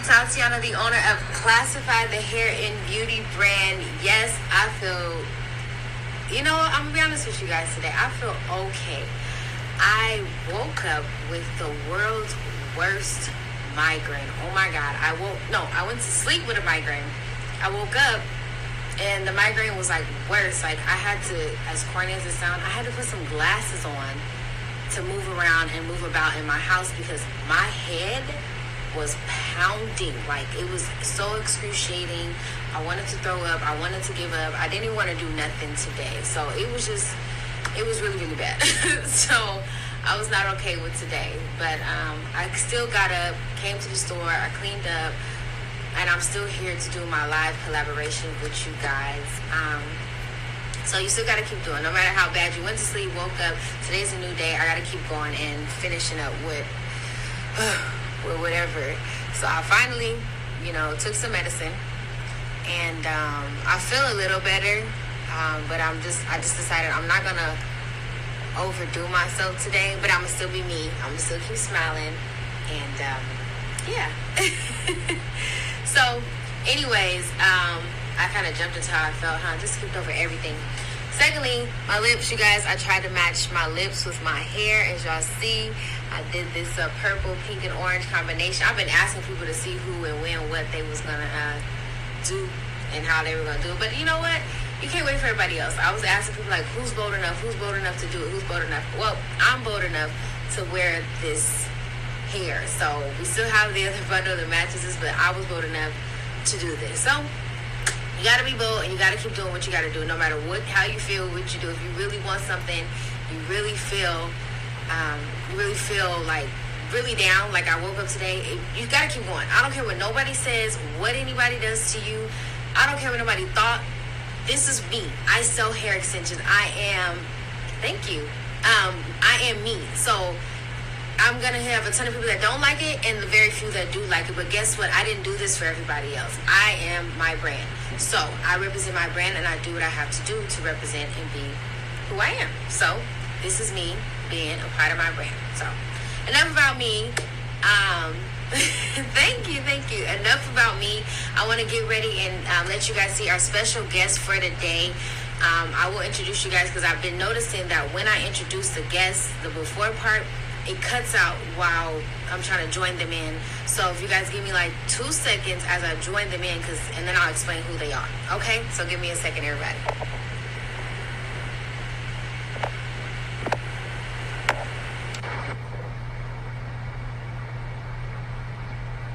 Tatiana, the owner of Classified, the hair and beauty brand. Yes, I feel, I'm going to be honest with you guys today. I feel okay. I woke up with the world's worst migraine. Oh my God. I went to sleep with a migraine. I woke up and the migraine was like worse. Like I had to, as corny as it sounds, I had to put some glasses on to move around and move about in my house because my head was pounding. Like it was so excruciating. I wanted to throw up. I wanted to give up. I didn't want to do nothing today. So it was really, really bad. So I was not okay with today. But I still got up, came to the store, I cleaned up, and I'm still here to do my live collaboration with you guys. So you still got to keep doing. No matter how bad you went to sleep, woke up, today's a new day. I got to keep going and finishing up with whatever. So I finally, took some medicine. And I feel a little better. But I just decided I'm not going to overdo myself today. But I'm going to still be me. I'm going to still keep smiling. And, yeah. So, anyways, I kind of jumped into how I felt, just skipped over everything. Secondly, my lips, you guys, I tried to match my lips with my hair. As y'all see, I did this purple, pink, and orange combination. I've been asking people to see who and when what they was going to do and how they were going to do it. But you know what? You can't wait for everybody else. I was asking people, like, who's bold enough to do it? Who's bold enough? Well, I'm bold enough to wear this hair. So we still have the other bundle that matches this, but I was bold enough to do this. So you got to be bold and you got to keep doing what you got to do, no matter how you feel, what you do. If you really want something, you really feel like really down, like I woke up today, you got to keep going. I don't care what nobody says, what anybody does to you. I don't care what nobody thought. This is me. I sell hair extensions. Thank you. I am me. So I'm going to have a ton of people that don't like it and the very few that do like it. But guess what? I didn't do this for everybody else. I am my brand. So I represent my brand and I do what I have to do to represent and be who I am. So this is me being a part of my brand. So enough about me. Thank you. Enough about me. I want to get ready and let you guys see our special guest for today. I will introduce you guys because I've been noticing that when I introduce the guests, the before part, it cuts out while I'm trying to join them in. So if you guys give me like 2 seconds as I join them in, and then I'll explain who they are. Okay? So give me a second, everybody.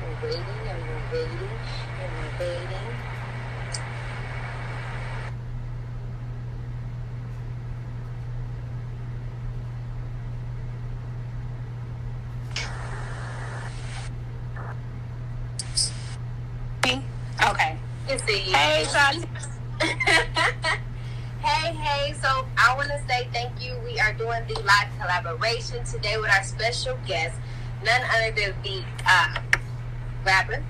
We're waiting. Okay. Hey, Tati. Hey. So I want to say thank you. We are doing the live collaboration today with our special guest, none other than the rapper,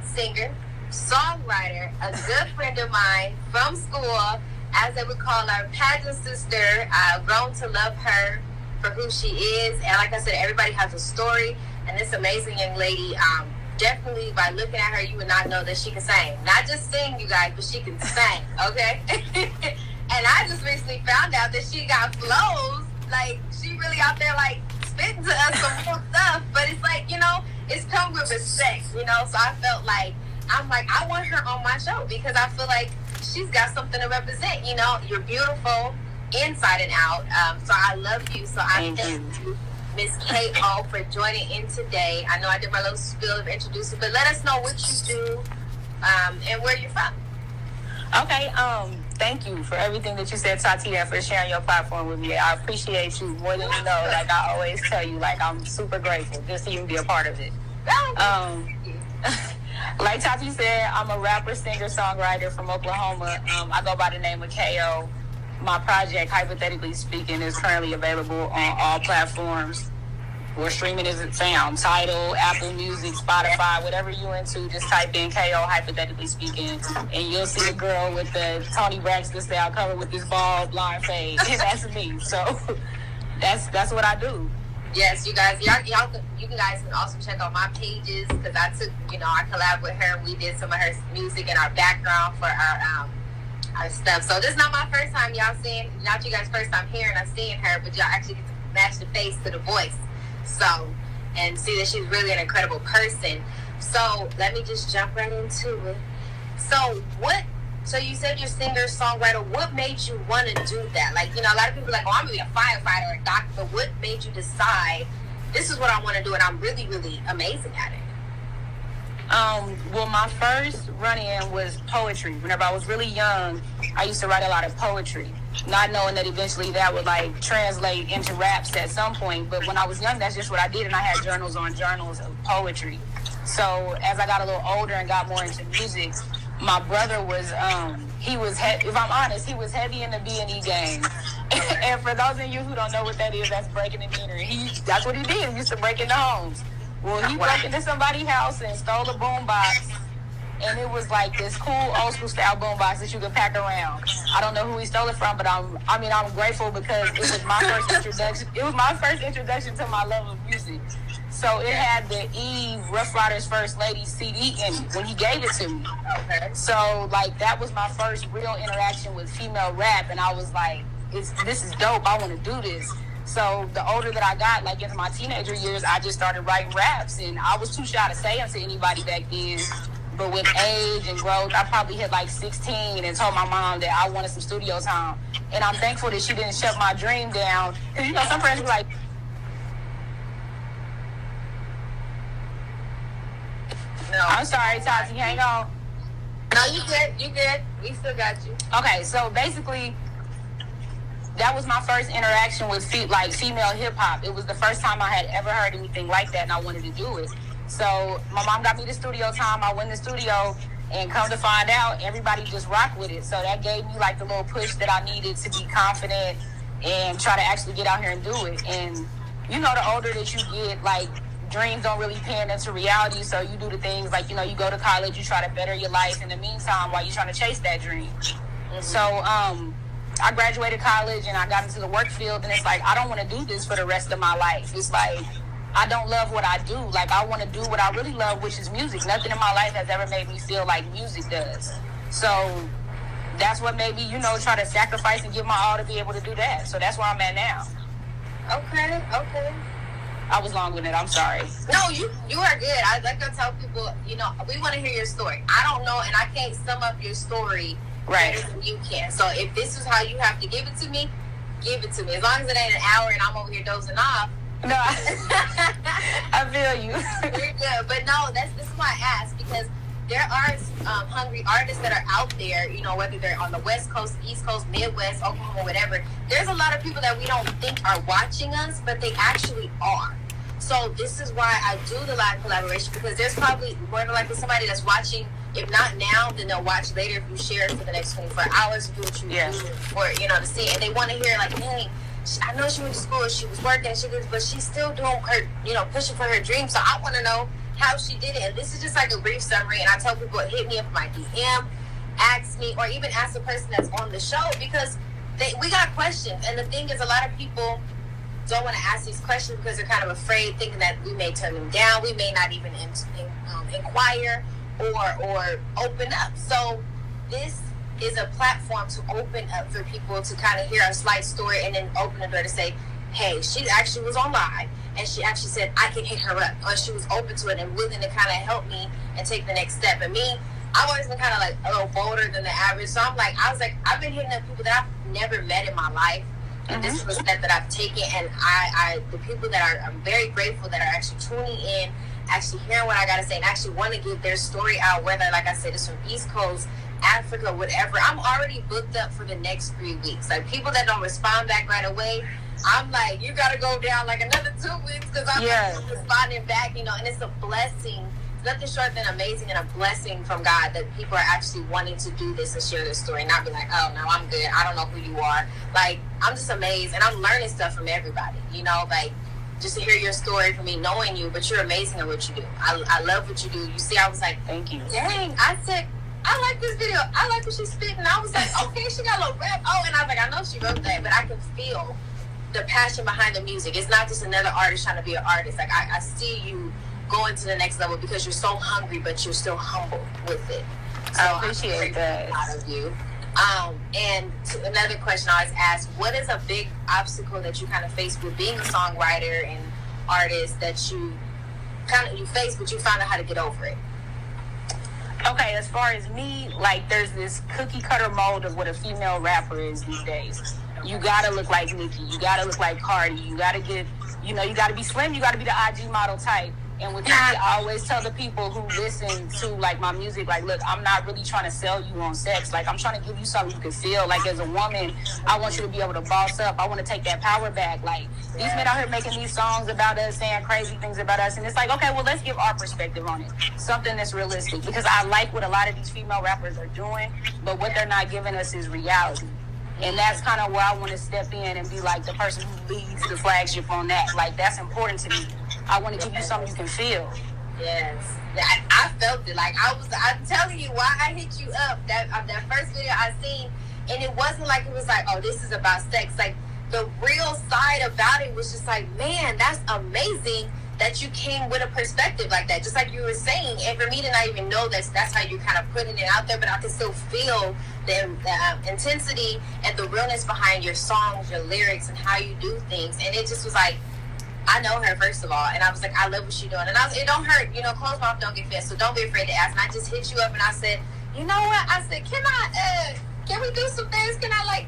singer, songwriter, a good friend of mine from school, as they would call our pageant sister. I've grown to love her for who she is. And like I said, everybody has a story. And this amazing young lady, definitely by looking at her, you would not know that she can sing. Not just sing, you guys, but she can sing, okay? And I just recently found out that she got flows. Like, she really out there, like, spitting to us some cool stuff. But it's like, it's come with respect, So I felt like, I want her on my show because I feel like she's got something to represent, You're beautiful inside and out. So I love you. So I thank you, Miss K.O., for joining in today. I know I did my little spiel of introducing, but let us know what you do and where you're from. Okay, thank you for everything that you said, Tatiana, for sharing your platform with me. I appreciate you more than you know. Like I always tell you, like I'm super grateful just to even be a part of it. Like Tati said, I'm a rapper, singer, songwriter from Oklahoma. I go by the name of K.O. My project, Hypothetically Speaking, is currently available on all platforms where streaming is found. Tidal, Apple Music, Spotify, whatever you're into, just type in K.O. Hypothetically Speaking, and you'll see a girl with the Tony Braxton style cover with this bald blonde fade, and that's me. So that's what I do. Yes, you guys, you guys can also check out my pages because I collab with her. We did some of her music and our background for our stuff. So this is not my first time y'all seeing, not you guys' first time hearing us seeing her, but y'all actually get to match the face to the voice. So, and see that she's really an incredible person. So let me just jump right into it. So you said you're a singer, songwriter. What made you want to do that? Like, a lot of people are like, oh, I'm going to be a firefighter or a doctor. But what made you decide, this is what I want to do, and I'm really, really amazing at it? Well, my first run-in was poetry. Whenever I was really young, I used to write a lot of poetry, not knowing that eventually that would, translate into raps at some point. But when I was young, that's just what I did, and I had journals on journals of poetry. So as I got a little older and got more into music, my brother was, if I'm honest, he was heavy in the B&E game. And for those of you who don't know what that is, that's breaking and entering. That's what he did. He used to break into homes. Well, he broke into somebody's house and stole a boombox. And it was like this cool old school style boombox that you could pack around. I don't know who he stole it from, but I'm grateful because it was my first introduction. It was my first introduction to my love of music. So it had the Eve Rough Riders First Lady CD in it when he gave it to me. Okay. So that was my first real interaction with female rap, and I was like, this is dope. I want to do this. So the older that I got, into my teenager years, I just started writing raps, and I was too shy to say them to anybody back then. But with age and growth, I probably hit 16 and told my mom that I wanted some studio time. And I'm thankful that she didn't shut my dream down. Because, some friends were like, no. I'm sorry, Tati, hang on. No, you good. We still got you. Okay, so basically, that was my first interaction with female hip-hop. It was the first time I had ever heard anything like that, and I wanted to do it. So my mom got me the studio time. I went in the studio, and come to find out, everybody just rocked with it. So that gave me the little push that I needed to be confident and try to actually get out here and do it. And the older that you get, dreams don't really pan into reality. So you do the things you go to college, you try to better your life in the meantime while you're trying to chase that dream. Mm-hmm. So I graduated college and I got into the work field, and it's I don't want to do this for the rest of my life. It's I don't love what I do. I want to do what I really love, which is music. Nothing in my life has ever made me feel like music does. So that's what made me, try to sacrifice and give my all to be able to do that. So that's where I'm at now. Okay. I was long-winded. I'm sorry. No, you are good. I like to tell people, we want to hear your story. I don't know, and I can't sum up your story better than you can. So if this is how you have to give it to me, give it to me. As long as it ain't an hour and I'm over here dozing off. No, I feel you. You're good. But no, this is why I asked, because there are hungry artists that are out there, whether they're on the West Coast, East Coast, Midwest, Oklahoma, whatever. There's a lot of people that we don't think are watching us, but they actually are. So this is why I do the live collaboration, because there's probably more than likely somebody that's watching. If not now, then they'll watch later if you share it for the next 24 hours, do what you do for, to see it. And they want to hear hey, I know she went to school, she was working, but she's still doing her, pushing for her dreams. So I want to know how she did it. And this is just a brief summary. And I tell people, hit me up my DM, ask me, or even ask the person that's on the show, because we got questions. And the thing is, a lot of people don't want to ask these questions because they're kind of afraid, thinking that we may turn them down. We may not even inquire or open up. So this is a platform to open up for people to kind of hear a slight story and then open the door to say, hey, she actually was on live and she actually said I can hit her up, or she was open to it and willing to kind of help me and take the next step. And me, I've always been kind of a little bolder than the average. So I've been hitting up people that I've never met in my life. And this is the step that I've taken, and the people that I'm very grateful that are actually tuning in, actually hearing what I gotta say, and actually want to get their story out, whether, like I said, it's from East Coast, Africa, whatever. I'm already booked up for the next 3 weeks. People that don't respond back right away, I'm you gotta go down another 2 weeks, because I'm not responding back, and it's a blessing. Nothing short than amazing and a blessing from God that people are actually wanting to do this and share their story, not be oh no, I'm good, I don't know who you are. I'm just amazed, and I'm learning stuff from everybody, just to hear your story from me knowing you, but you're amazing at what you do. I love what you do. You see, I was thank you. Dang, I said, I like this video. I like what she's spitting. I was okay, she got a little rap. Oh, and I was I know she wrote that, but I can feel the passion behind the music. It's not just another artist trying to be an artist. Like I see you going to the next level because you're so hungry, but you're still humble with it. So I appreciate that. Proud of you. And another question I always ask: what is a big obstacle that you kind of face with being a songwriter and artist that you face, but you found out how to get over it? Okay, as far as me, like, there's this cookie cutter mold of what a female rapper is these days. You gotta look like Nicki. You gotta look like Cardi. You gotta get, you gotta be slim. You gotta be the IG model type. And with me, I always tell the people who listen to, like, my music, like, look, I'm not really trying to sell you on sex. Like, I'm trying to give you something you can feel. Like, as a woman, I want you to be able to boss up. I want to take that power back. Like, these men out here making these songs about us, saying crazy things about us. And it's like, okay, well, let's give our perspective on it. Something that's realistic. Because I like what a lot of these female rappers are doing, but what they're not giving us is reality. And that's kind of where I want to step in and be like the person who leads the flagship on that. Like, that's important to me. I want to give you something you can feel. Yes. I felt it. Like, I'm telling you why I hit you up. That first video I seen, and it wasn't like it was like, oh, this is about sex. Like, the real side about it was just like, man, that's amazing that you came with a perspective like that. Just like you were saying. And for me to not even know that's how you kind of putting it out there, but I can still feel the intensity and the realness behind your songs, your lyrics, and how you do things. And it just was like, I know her, first of all, and I was like, I love what she's doing. And it don't hurt, closed mouth don't get fed, so don't be afraid to ask. And I just hit you up and I said, you know what? I said, can we do some things? Can I, like,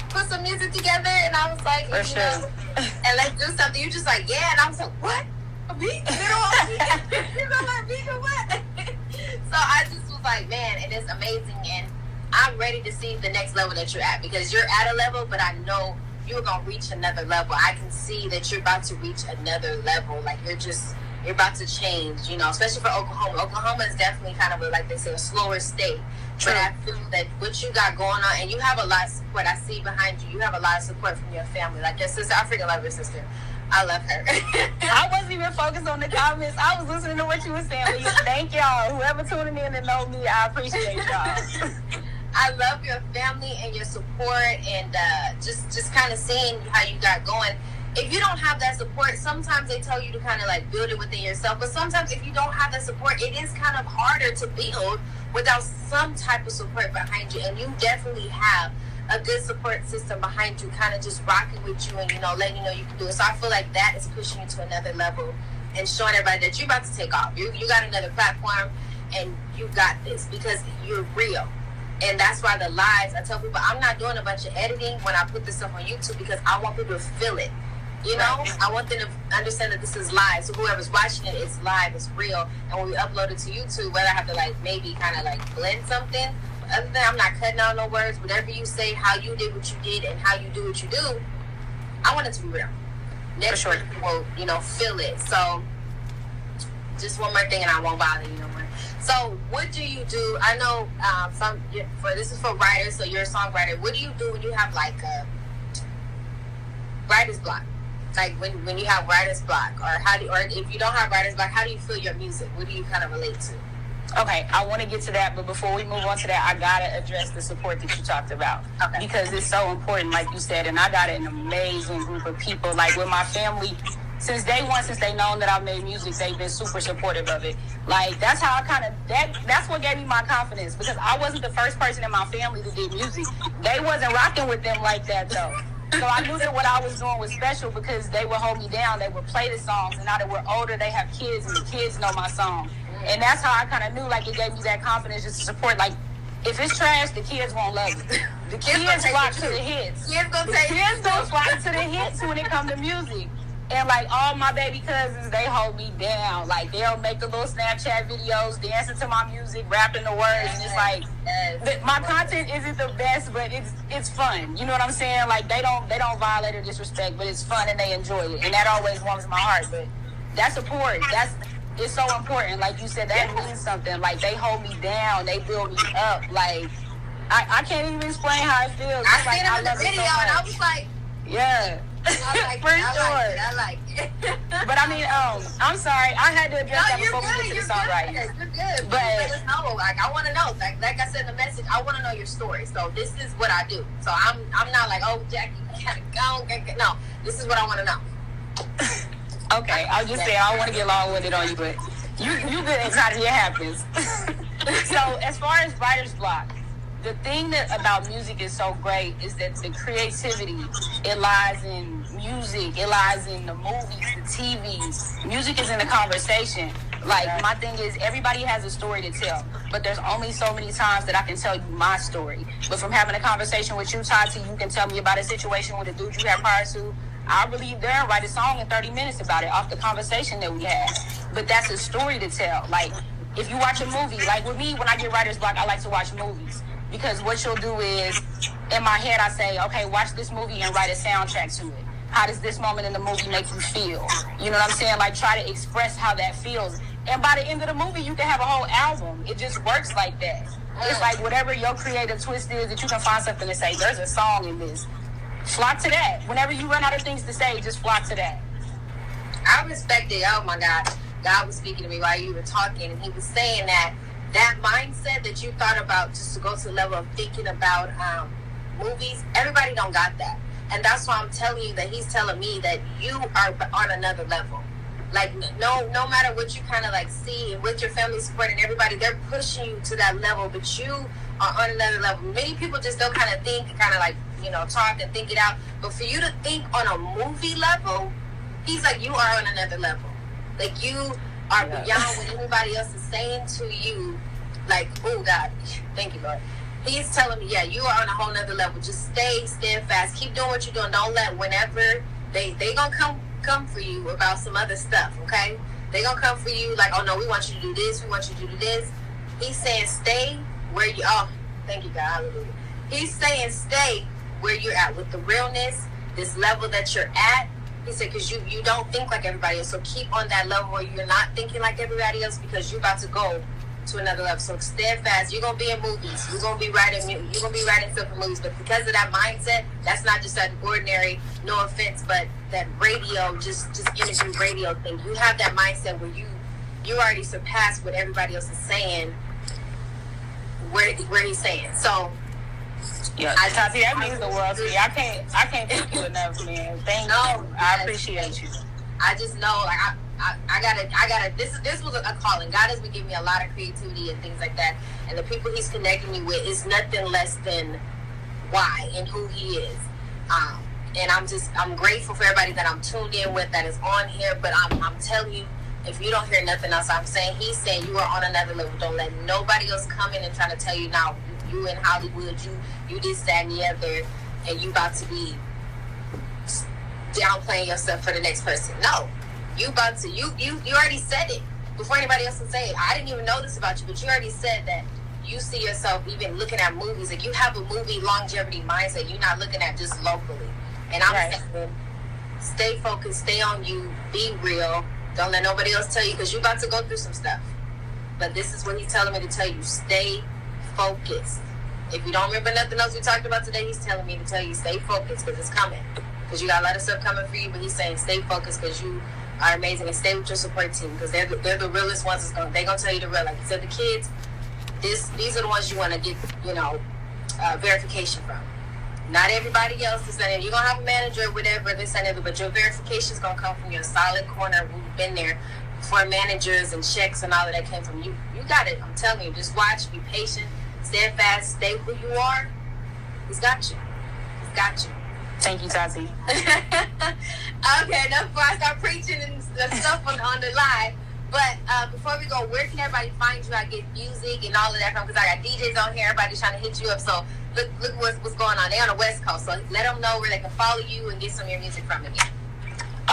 put some music together? And I was like, For sure. And let's do something. You just like, yeah. And I was like, what? A beat? Like, beat or what? So I just was like, man, it is amazing. And I'm ready to see the next level that you're at, because you're at a level, but I know you're going to reach another level. I can see that you're about to reach another level. Like, you're about to change, especially for Oklahoma. Oklahoma is definitely kind of, like they say, a slower state. True. But I feel that what you got going on, and you have a lot of support. I see behind you. You have a lot of support from your family. Like your sister, I freaking love your sister. I love her. I wasn't even focused on the comments. I was listening to what you were saying. Thank y'all. Whoever tuning in and know me, I appreciate y'all. I love your family and your support, and just kind of seeing how you got going. If you don't have that support, sometimes they tell you to kind of like build it within yourself. But sometimes if you don't have that support, it is kind of harder to build without some type of support behind you. And you definitely have a good support system behind you, kind of just rocking with you and, letting you know you can do it. So I feel like that is pushing you to another level and showing everybody that you're about to take off. You got another platform, and you got this because you're real. And that's why the lives, I tell people, I'm not doing a bunch of editing when I put this stuff on YouTube, because I want people to feel it. Right. I want them to understand that this is live. So whoever's watching it, it's live, it's real. And when we upload it to YouTube, whether I have to maybe kind of blend something, other than I'm not cutting out no words, whatever you say, how you did what you did, and how you do what you do, I want it to be real. Next person will, feel it. So just one more thing, and I won't bother you no more. So what do you do? I know this is for writers, so you're a songwriter. What do you do when you have a writer's block? Like when you have writer's block, or if you don't have writer's block, how do you feel your music? What do you kind of relate to? Okay, I want to get to that, but before we move on to that, I gotta address the support that you talked about. Okay. Because it's so important, like you said, and I got an amazing group of people. Like with my family, since day one, since they known that I made music, they've been super supportive of it. Like, that's how that's what gave me my confidence, because I wasn't the first person in my family who did music. They wasn't rocking with them like that, though. So I knew that what I was doing was special, because they would hold me down. They would play the songs, and now that we're older, they have kids, and the kids know my song. And that's how I kind of knew, it gave me that confidence just to support. Like, if it's trash, the kids won't love it. The kids flock to the hits. The kids don't flock to the hits when it comes to music. And, all my baby cousins, they hold me down. They'll make the little Snapchat videos, dancing to my music, rapping the words. And it's my content isn't the best, but it's fun. You know what I'm saying? They don't violate or disrespect, but it's fun and they enjoy it. And that always warms my heart. But that support, it's so important. Like you said, that means something. They hold me down. They build me up. I can't even explain how it feels. I seen it in the video, and I was like, yeah. I like it. But I mean, I'm sorry. I had to address that before we get to the songwriting. You're good. But let us know. Like, I want to know. Like I said in the message, I want to know your story. So this is what I do. So I'm not like, oh, Jackie, you gotta go. No, this is what I want to know. Okay, I was just saying, I don't want to get long-winded on you, but you good excited it happens. So as far as writer's block, the thing that about music is so great is that the creativity, it lies in music, it lies in the movies, the TV. Music is in the conversation. Like, my thing is, everybody has a story to tell, but there's only so many times that I can tell you my story. But from having a conversation with you, Tati, you can tell me about a situation with a dude you had prior to. I'll believe there and write a song in 30 minutes about it off the conversation that we had. But that's a story to tell. Like, if you watch a movie, like with me, when I get writer's block, I like to watch movies. Because what you'll do is, in my head, I say, okay, watch this movie and write a soundtrack to it. How does this moment in the movie make you feel? You know what I'm saying? Like, try to express how that feels. And by the end of the movie, you can have a whole album. It just works like that. It's like whatever your creative twist is, that you can find something to say. There's a song in this. Flock to that. Whenever you run out of things to say, just flock to that. I respect it. Oh, my God. God was speaking to me while you were talking, and he was saying that mindset that you thought about just to go to the level of thinking about movies, everybody don't got that. And that's why I'm telling you that he's telling me that you are on another level. Like, no matter what you kind of like see and with your family support and everybody, they're pushing you to that level, but you are on another level. Many people just don't kind of think and kind of like, you know, talk and think it out. But for you to think on a movie level, he's like, you are on another level. Like, you are beyond what anybody else is saying to you. Like, oh, God, thank you, Lord. He's telling me, yeah, you are on a whole nother level. Just stay steadfast. Keep doing what you're doing. Don't let whenever they gonna come for you about some other stuff, okay? They gonna come for you like, oh, no, we want you to do this. We want you to do this. He's saying stay where you are. Oh, thank you, God. Hallelujah. He's saying stay where you're at with the realness, this level that you're at. He said, because you don't think like everybody else. So keep on that level where you're not thinking like everybody else, because you're about to go to another level. So steadfast. You're gonna be in movies. You're gonna be writing. You're gonna be writing stuff for movies. But because of that mindset, that's not just that ordinary. No offense, but that radio, just interview radio thing. You have that mindset where you already surpassed what everybody else is saying. Where he's saying. So. Yeah, Tati, that means the world to me. I can't thank you enough, man. Thank you. I appreciate you. I just know, like, I gotta. This was a calling. God has been giving me a lot of creativity and things like that, and the people He's connecting me with is nothing less than why and who He is. And I'm grateful for everybody that I'm tuned in with that is on here. But I'm telling you, if you don't hear nothing else I'm saying, He's saying you are on another level. Don't let nobody else come in and try to tell you now. You in Hollywood, you this, that, and the other, and you about to be downplaying yourself for the next person. No, you about to you already said it before anybody else can say it. I didn't even know this about you, but you already said that you see yourself even looking at movies. Like, you have a movie longevity mindset. You're not looking at just locally. And I'm saying, stay focused, stay on you, be real. Don't let nobody else tell you, because you're about to go through some stuff. But this is what He's telling me to tell you: stay focused. If you don't remember nothing else we talked about today, He's telling me to tell you stay focused, because it's coming. Because you got a lot of stuff coming for you, but He's saying stay focused because you are amazing, and stay with your support team, because they're the realest ones. They're gonna tell you the real. Like you said, the kids, these are the ones you want to get, verification from. Not everybody else is saying you're gonna have a manager or whatever this and that, but your verification is gonna come from your solid corner who've been there for managers and checks and all of that came from you. You got it. I'm telling you. Just watch, be patient, steadfast, stay who you are. He's got you. He's got you. Thank you, Tati. Okay, now before I start preaching and stuff on the live, but before we go, where can everybody find you? I get music and all of that from, because I got DJs on here. Everybody's trying to hit you up. So look what's going on. They're on the West Coast, so let them know where they can follow you and get some of your music from again.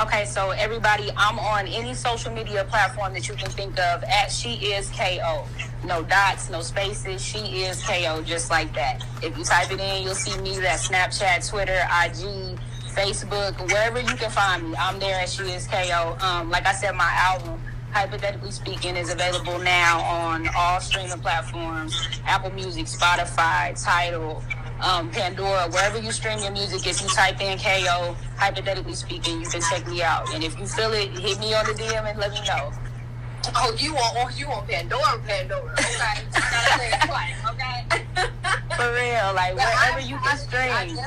Okay, so everybody, I'm on any social media platform that you can think of at She Is KO. No dots, no spaces. She Is KO, just like that. If you type it in, you'll see me. That's Snapchat, Twitter, IG, Facebook, wherever you can find me. I'm there at She Is KO. Like I said, my album, Hypothetically Speaking, is available now on all streaming platforms: Apple Music, Spotify, Tidal, Pandora, wherever you stream your music. If you type in KO, hypothetically speaking, you can check me out. And if you feel it, hit me on the DM and let me know. Oh, you want Pandora, okay? Gotta say it twice, okay? For real, like wherever you can stream.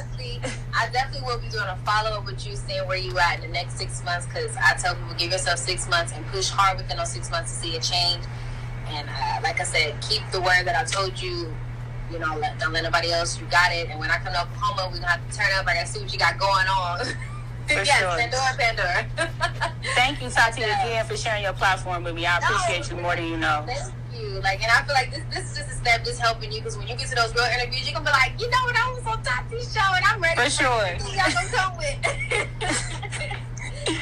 I definitely will be doing a follow-up with you, seeing where you at in the next 6 months, because I tell people, give yourself 6 months and push hard within those 6 months to see a change. And like I said, keep the word that I told you. You know, don't let nobody else. You got it. And when I come to Oklahoma, we're gonna have to turn up. I gotta see what you got going on. For yes, sure. Pandora. Thank you, Tati, again for sharing your platform with me. I appreciate you more than you know. Thank you. Like, and I feel like this is just a step just helping you, because when you get to those real interviews, you're gonna be like, you know what, I was on Tati's show and I'm ready for sure. Y'all gonna come with.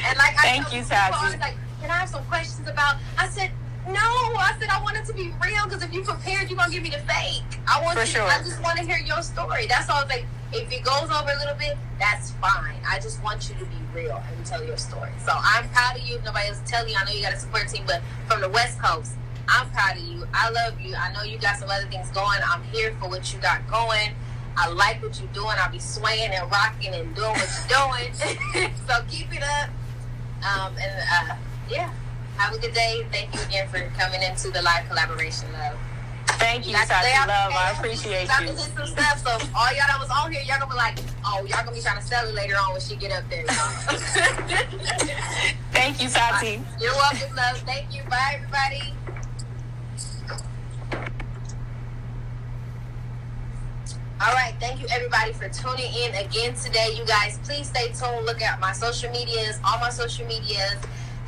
And like, thank you, Tati. Like, can I have some questions about? I said, no. I said I want it to be real, because if you prepared, you're gonna give me the fake. I just want to hear your story. That's all. Like, if it goes over a little bit, that's fine. I just want you to be real and tell your story. So I'm proud of you. If nobody else tell you, I know you got a support team, but from the West Coast, I'm proud of you. I love you. I know you got some other things going. I'm here for what you got going. I like what you're doing. I'll be swaying and rocking and doing what you're doing. So keep it up. Yeah. Have a good day. Thank you again for coming into the live collaboration, love. Thank you, Tati, love. I appreciate you. Hit some stuff, so all y'all that was on here, y'all gonna be like, oh, y'all gonna be trying to sell it later on when she get up there. Thank you, Tati. You're welcome, love. Thank you. Bye, everybody. All right, thank you everybody for tuning in again today. You guys, please stay tuned. Look at my social medias, all my social medias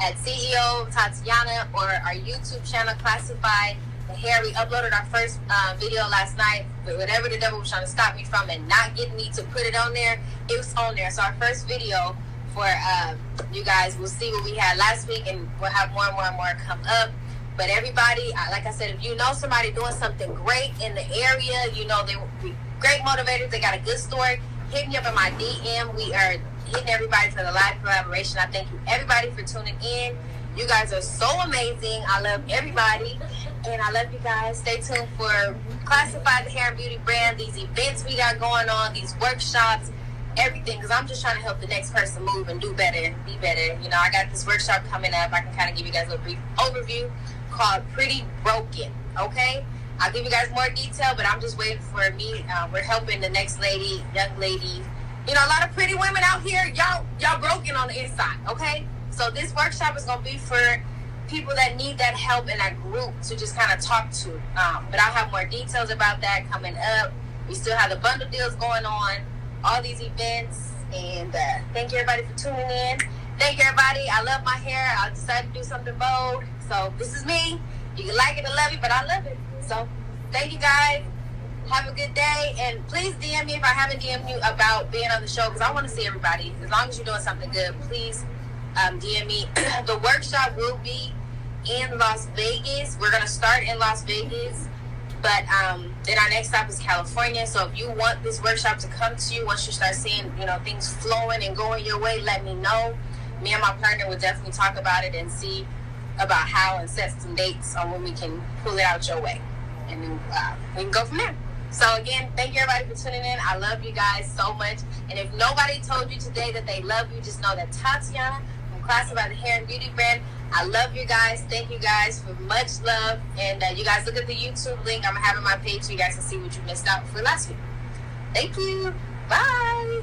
at CEO Tatiana, or our YouTube channel, Classified the Hair. We uploaded our first video last night, but whatever the devil was trying to stop me from and not getting me to put it on there, it was on there. So our first video for you guys, we'll see what we had last week, and we'll have more and more and more come up. But everybody, like I said, if you know somebody doing something great in the area, you know they great motivators, they got a good story, hit me up in my DM. We are hitting everybody for the live collaboration. I thank you everybody for tuning in. You guys are so amazing. I love everybody, and I love you guys. Stay tuned for Classified the Hair and Beauty brand, these events we got going on, these workshops, everything, because I'm just trying to help the next person move and do better, be better. You know, I got this workshop coming up. I can kind of give you guys a brief overview called Pretty Broken, okay? I'll give you guys more detail, but I'm just waiting for me. We're helping the next lady, young lady. You know, a lot of pretty women out here, y'all broken on the inside, okay? So this workshop is going to be for people that need that help in that group to just kind of talk to. But I'll have more details about that coming up. We still have the bundle deals going on, all these events. And thank you, everybody, for tuning in. Thank you, everybody. I love my hair. I decided to do something bold. So this is me. You can like it or love it, but I love it. So thank you, guys. Have a good day. And please DM me if I haven't DM'd you about being on the show, because I want to see everybody. As long as you're doing something good, please DM me. The workshop will be in Las Vegas. We're going to start in Las Vegas. But then our next stop is California. So if you want this workshop to come to you, once you start seeing, you know, things flowing and going your way, let me know. Me and my partner will definitely talk about it and see about how, and set some dates on when we can pull it out your way. And then we can go from there. So again, thank you everybody for tuning in. I love you guys so much. And if nobody told you today that they love you, just know that Tatiana from Classified the Hair and Beauty brand, I love you guys. Thank you guys for much love. And you guys look at the YouTube link I'm going to have on my page so you guys can see what you missed out for last week. Thank you. Bye.